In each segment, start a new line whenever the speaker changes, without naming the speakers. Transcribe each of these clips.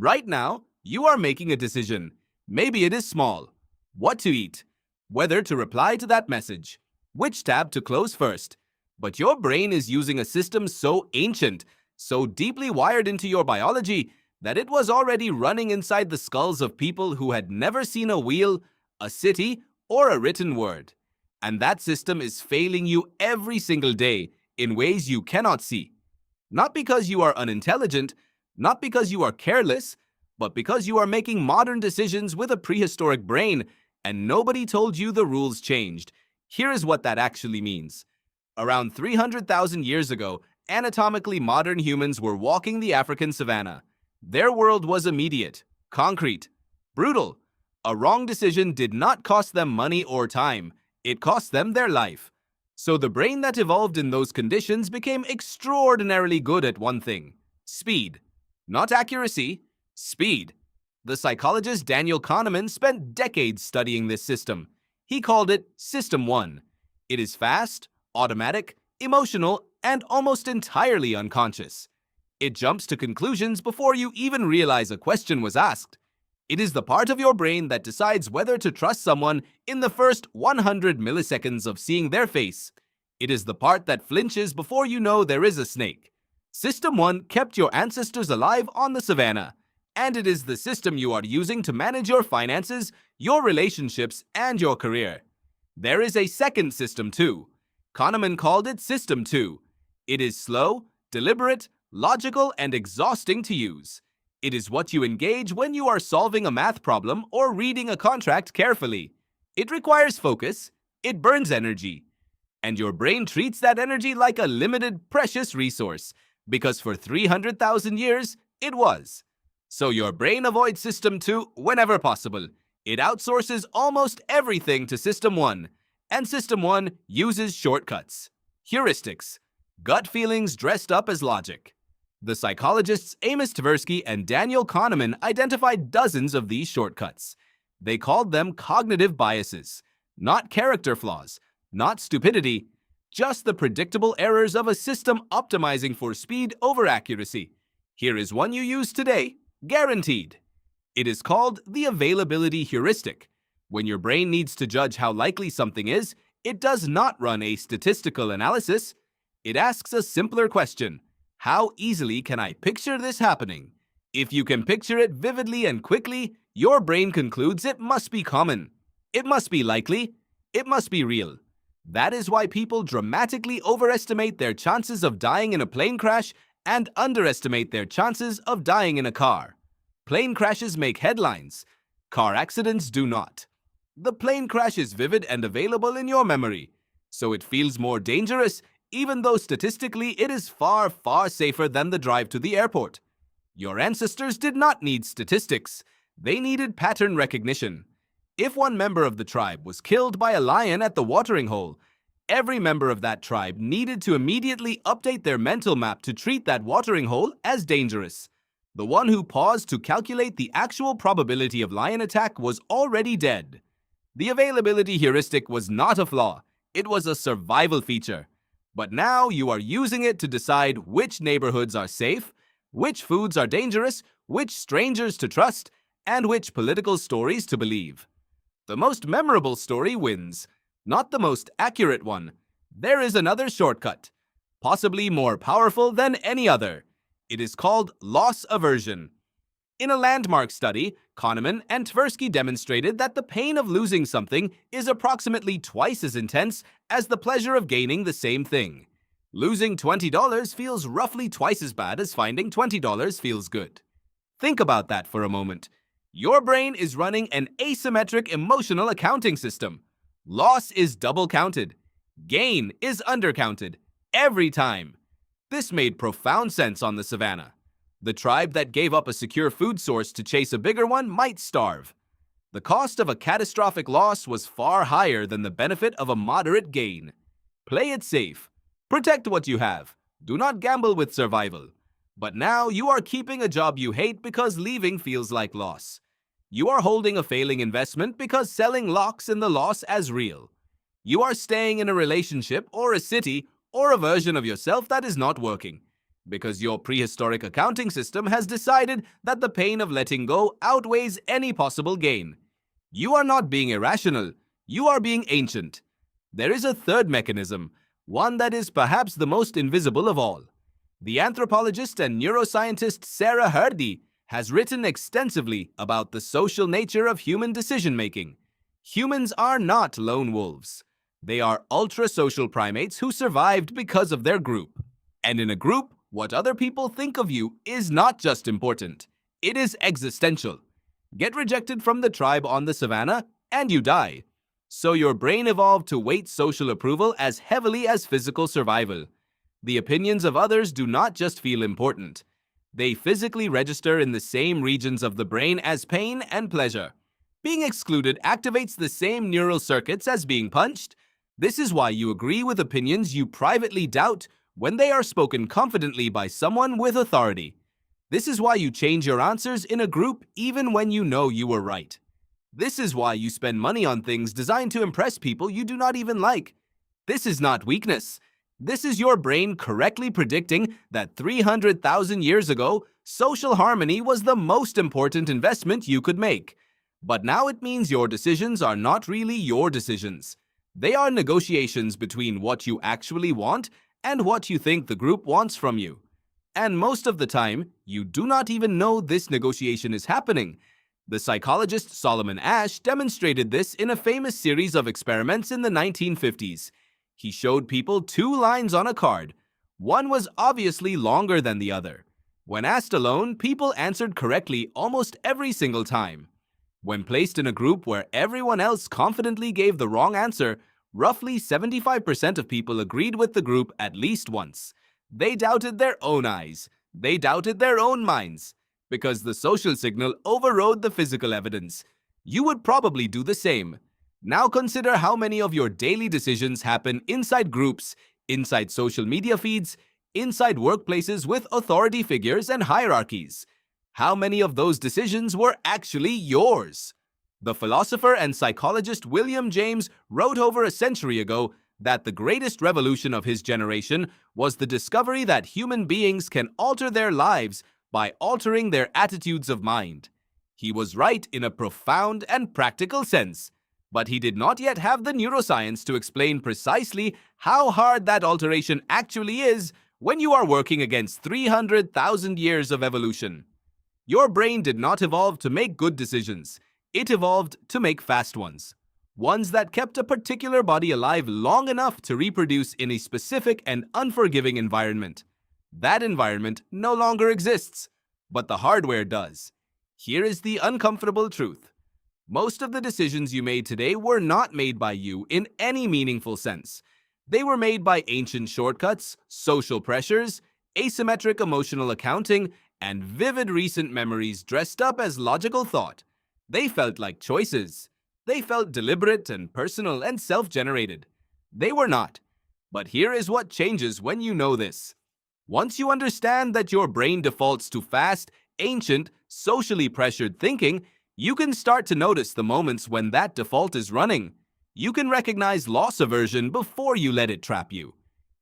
Right now, you are making a decision. Maybe it is small. What to eat, whether to reply to that message, which tab to close first. But your brain is using a system so ancient, so deeply wired into your biology, that it was already running inside the skulls of people who had never seen a wheel, a city, or a written word. And that system is failing you every single day in ways you cannot see. Not because you are unintelligent, not because you are careless, but because you are making modern decisions with a prehistoric brain and nobody told you the rules changed. Here is what that actually means. Around 300,000 years ago, anatomically modern humans were walking the African savanna. Their world was immediate, concrete, brutal. A wrong decision did not cost them money or time. It cost them their life. So the brain that evolved in those conditions became extraordinarily good at one thing: speed. Not accuracy, speed. The psychologist Daniel Kahneman spent decades studying this system. He called it System 1. It is fast, automatic, emotional, and almost entirely unconscious. It jumps to conclusions before you even realize a question was asked. It is the part of your brain that decides whether to trust someone in the first 100 milliseconds of seeing their face. It is the part that flinches before you know there is a snake. System 1 kept your ancestors alive on the savannah, and it is the system you are using to manage your finances, your relationships, and your career. There is a second System 2. Kahneman called it System 2. It is slow, deliberate, logical, and exhausting to use. It is what you engage when you are solving a math problem or reading a contract carefully. It requires focus, it burns energy, and your brain treats that energy like a limited, precious resource, because for 300,000 years, it was. So your brain avoids System 2 whenever possible. It outsources almost everything to System 1, and System 1 uses shortcuts, heuristics, gut feelings dressed up as logic. The psychologists Amos Tversky and Daniel Kahneman identified dozens of these shortcuts. They called them cognitive biases, not character flaws, not stupidity, just the predictable errors of a system optimizing for speed over accuracy. Here is one you use today, guaranteed. It is called the availability heuristic. When your brain needs to judge how likely something is, it does not run a statistical analysis. It asks a simpler question: how easily can I picture this happening? If you can picture it vividly and quickly, your brain concludes it must be common. It must be likely. It must be real. That is why people dramatically overestimate their chances of dying in a plane crash and underestimate their chances of dying in a car. Plane crashes make headlines. Car accidents do not. The plane crash is vivid and available in your memory, so it feels more dangerous, even though statistically it is far, far safer than the drive to the airport. Your ancestors did not need statistics. They needed pattern recognition. If one member of the tribe was killed by a lion at the watering hole, every member of that tribe needed to immediately update their mental map to treat that watering hole as dangerous. The one who paused to calculate the actual probability of lion attack was already dead. The availability heuristic was not a flaw. It was a survival feature. But now you are using it to decide which neighborhoods are safe, which foods are dangerous, which strangers to trust, and which political stories to believe. The most memorable story wins, not the most accurate one. There is another shortcut, possibly more powerful than any other. It is called loss aversion. In a landmark study, Kahneman and Tversky demonstrated that the pain of losing something is approximately twice as intense as the pleasure of gaining the same thing. Losing $20 feels roughly twice as bad as finding $20 feels good. Think about that for a moment. Your brain is running an asymmetric emotional accounting system. Loss is double counted. Gain is undercounted. Every time. This made profound sense on the savannah. The tribe that gave up a secure food source to chase a bigger one might starve. The cost of a catastrophic loss was far higher than the benefit of a moderate gain. Play it safe. Protect what you have. Do not gamble with survival. But now you are keeping a job you hate because leaving feels like loss. You are holding a failing investment because selling locks in the loss as real. You are staying in a relationship or a city or a version of yourself that is not working. Because your prehistoric accounting system has decided that the pain of letting go outweighs any possible gain. You are not being irrational, you are being ancient. There is a third mechanism, one that is perhaps the most invisible of all. The anthropologist and neuroscientist Sarah Hardy has written extensively about the social nature of human decision-making. Humans are not lone wolves. They are ultra-social primates who survived because of their group. And in a group, what other people think of you is not just important. It is existential. Get rejected from the tribe on the savannah, and you die. So your brain evolved to weight social approval as heavily as physical survival. The opinions of others do not just feel important. They physically register in the same regions of the brain as pain and pleasure. Being excluded activates the same neural circuits as being punched. This is why you agree with opinions you privately doubt when they are spoken confidently by someone with authority. This is why you change your answers in a group even when you know you were right. This is why you spend money on things designed to impress people you do not even like. This is not weakness. This is your brain correctly predicting that 300,000 years ago, social harmony was the most important investment you could make. But now it means your decisions are not really your decisions. They are negotiations between what you actually want and what you think the group wants from you. And most of the time, you do not even know this negotiation is happening. The psychologist Solomon Asch demonstrated this in a famous series of experiments in the 1950s. He showed people two lines on a card. One was obviously longer than the other. When asked alone, people answered correctly almost every single time. When placed in a group where everyone else confidently gave the wrong answer, roughly 75% of people agreed with the group at least once. They doubted their own eyes. They doubted their own minds. Because the social signal overrode the physical evidence. You would probably do the same. Now consider how many of your daily decisions happen inside groups, inside social media feeds, inside workplaces with authority figures and hierarchies. How many of those decisions were actually yours? The philosopher and psychologist William James wrote over a century ago that the greatest revolution of his generation was the discovery that human beings can alter their lives by altering their attitudes of mind. He was right in a profound and practical sense, but he did not yet have the neuroscience to explain precisely how hard that alteration actually is when you are working against 300,000 years of evolution. Your brain did not evolve to make good decisions. It evolved to make fast ones. Ones that kept a particular body alive long enough to reproduce in a specific and unforgiving environment. That environment no longer exists, but the hardware does. Here is the uncomfortable truth. Most of the decisions you made today were not made by you in any meaningful sense. They were made by ancient shortcuts, social pressures, asymmetric emotional accounting, and vivid recent memories dressed up as logical thought. They felt like choices. They felt deliberate and personal and self-generated. They were not. But here is what changes when you know this. Once you understand that your brain defaults to fast, ancient, socially pressured thinking, you can start to notice the moments when that default is running. You can recognize loss aversion before you let it trap you.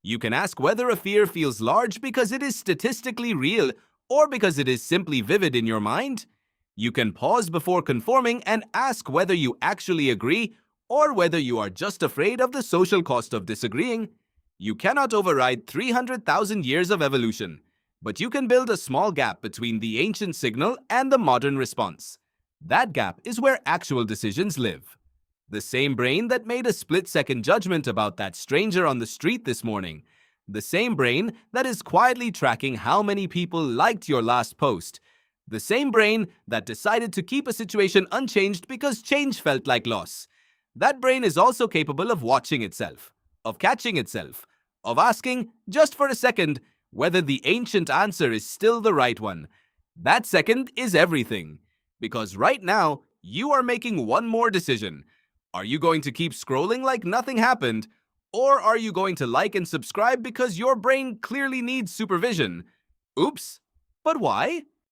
You can ask whether a fear feels large because it is statistically real or because it is simply vivid in your mind. You can pause before conforming and ask whether you actually agree or whether you are just afraid of the social cost of disagreeing. You cannot override 300,000 years of evolution, but you can build a small gap between the ancient signal and the modern response. That gap is where actual decisions live. The same brain that made a split-second judgment about that stranger on the street this morning. The same brain that is quietly tracking how many people liked your last post. The same brain that decided to keep a situation unchanged because change felt like loss. That brain is also capable of watching itself, of catching itself, of asking, just for a second, whether the ancient answer is still the right one. That second is everything. Because right now, you are making one more decision. Are you going to keep scrolling like nothing happened? Or are you going to like and subscribe because your brain clearly needs supervision? Oops. But why?